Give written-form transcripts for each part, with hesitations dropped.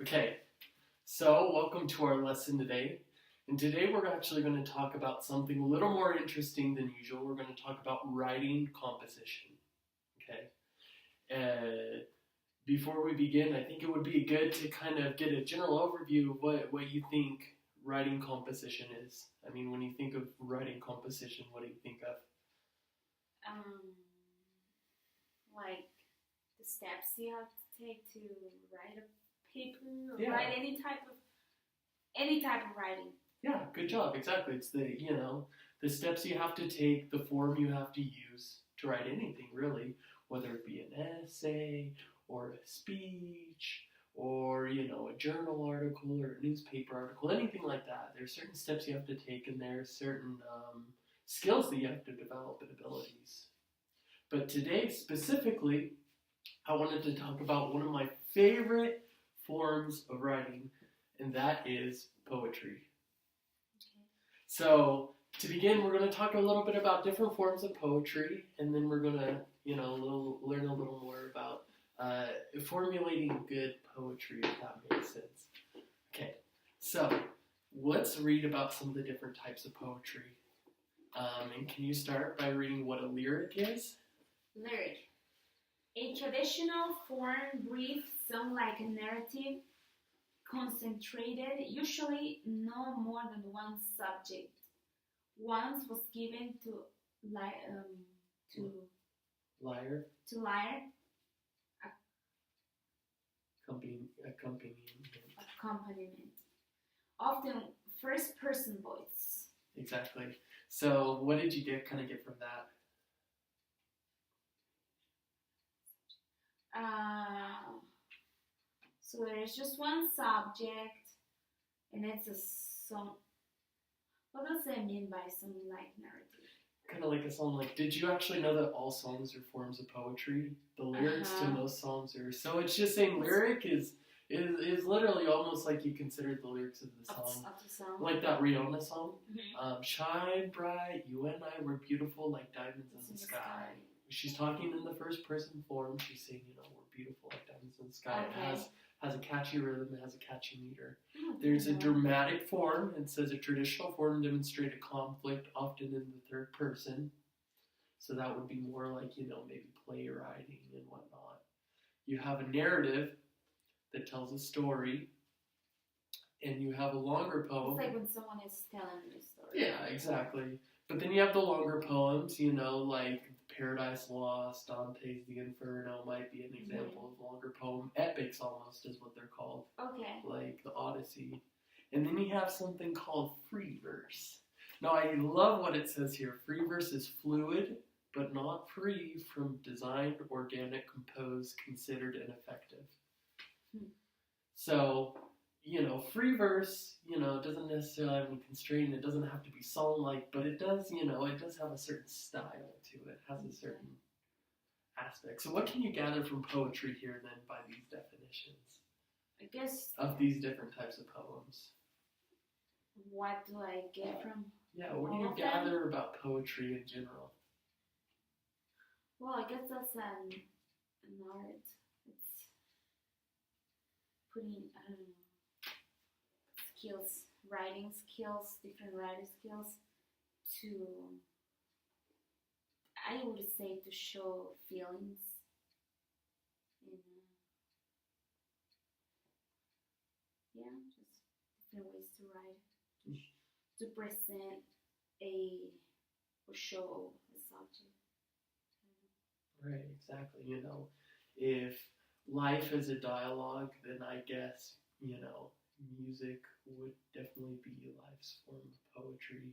Okay, so welcome to our lesson today. And today we're actually going to talk about something a little more interesting than usual. We're going to talk about writing composition. Okay. Before we begin, I think it would be good to kind of get a general overview of what you think writing composition is. I mean, when you think of writing composition, what do you think of? Like the steps you have to take to write a paper or Yeah. write any type of writing. Yeah, good job. Exactly. It's the steps you have to take, the form you have to use to write anything, really, whether it be an essay or a speech or, a journal article or a newspaper article, anything like that. There's certain steps you have to take, and there's certain skills that you have to develop and abilities. But today, specifically, I wanted to talk about one of my favorite forms of writing, and that is poetry. Okay. So, to begin, we're going to talk a little bit about different forms of poetry, and then we're going to, learn a little more about formulating good poetry, if that makes sense. Okay, so let's read about some of the different types of poetry. And can you start by reading what a lyric is? Lyric. A traditional form, brief, song-like narrative, concentrated, usually no more than one subject. Once was given to lyre, accompaniment. Often first-person voice. Exactly. So, what did you get from that? So there is just one subject, and it's a song. What does that mean by song-like narrative? Kind of like a song. Like, did you actually know that all songs are forms of poetry? The lyrics to most songs are. So it's just saying lyric is literally almost like you consider the lyrics of the song. Of the song. Like that Rihanna song. Mm-hmm. Shine bright, you and I were beautiful like diamonds in the sky. She's talking in the first person form. She's saying, we're beautiful like diamonds in the sky. Okay. It has a catchy rhythm. It has a catchy meter. Oh, There's a dramatic form. It says a traditional form demonstrated conflict, often in the third person. So that would be more like, maybe playwriting and whatnot. You have a narrative that tells a story, and you have a longer poem. It's like when someone is telling a story. Yeah, exactly. But then you have the longer poems, like Paradise Lost, Dante's The Inferno might be an example of longer poem. Epics almost is what they're called. Okay. Like the Odyssey. And then you have something called free verse. Now I love what it says here. Free verse is fluid, but not free from designed, organic, composed, considered, and effective. So, free verse, doesn't necessarily have any constraint. It doesn't have to be song-like, but it does, it does have a certain style to it. It has a certain aspect. So what can you gather from poetry here, then, by these definitions? I guess. Of these different types of poems. What do I get from? Yeah, what do you gather about poetry in general? Well, I guess that's an art. It's putting, skills, writing skills, different writing skills to, I would say, to show feelings in, just different ways to write, to present or show a subject. Right, exactly. If life is a dialogue, then I guess, music would definitely be life's form of poetry.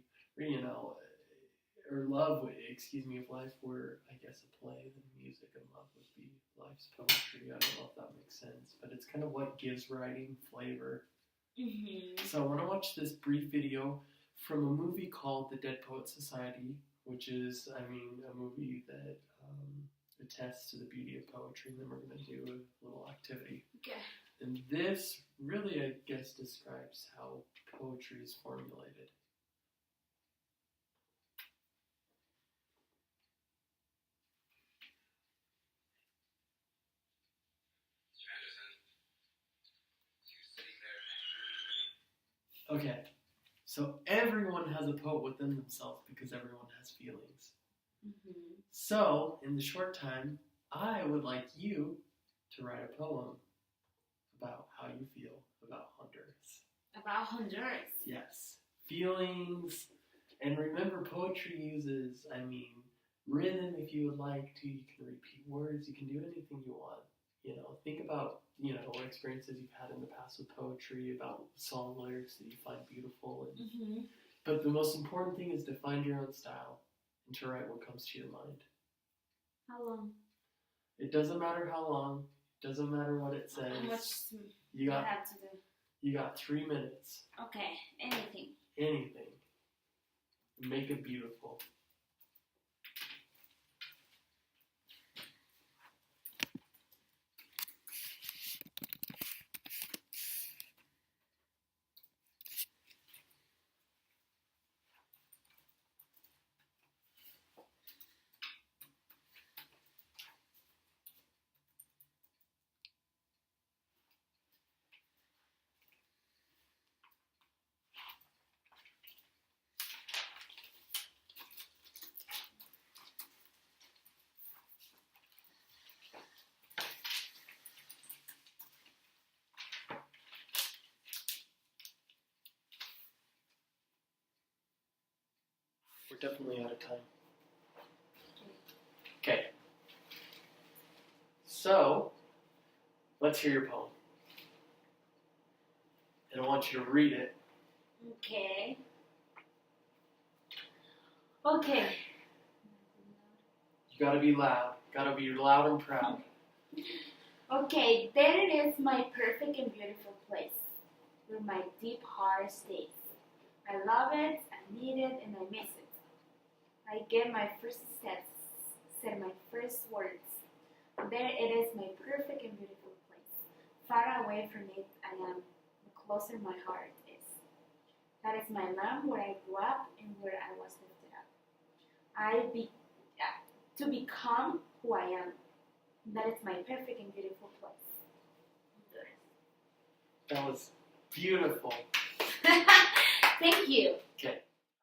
Or love, if life were, I guess, a play, then music and love would be life's poetry. I don't know if that makes sense, but it's kind of what gives writing flavor. Mm-hmm. So I want to watch this brief video from a movie called The Dead Poets Society, which is, a movie that attests to the beauty of poetry, and then we're going to do a little activity. Okay. And this really, I guess, describes how poetry is formulated. Okay, so everyone has a poet within themselves because everyone has feelings. Mm-hmm. So, in the short time, I would like you to write a poem about how you feel about Honduras. About Honduras. Yes. Feelings. And remember, poetry uses, rhythm if you would like to. You can repeat words. You can do anything you want. Think about, what experiences you've had in the past with poetry, about song lyrics that you find beautiful. Mm-hmm. But the most important thing is to find your own style and to write what comes to your mind. How long? It doesn't matter how long. It doesn't matter what it says. How much you do got, I have to do? You got 3 minutes. Okay, anything. Anything. Make it beautiful. We're definitely out of time. Okay. So, let's hear your poem. And I want you to read it. Okay. Okay. You gotta be loud. Gotta be loud and proud. Okay, there it is, my perfect and beautiful place, where my deep heart stays. I love it, I need it, and I miss it. I get my first steps, said my first words. There it is, my perfect and beautiful place. Far away from it I am, the closer my heart is. That is my land where I grew up and where I was lifted up. To become who I am. That is my perfect and beautiful place. That was beautiful. Thank you. Okay.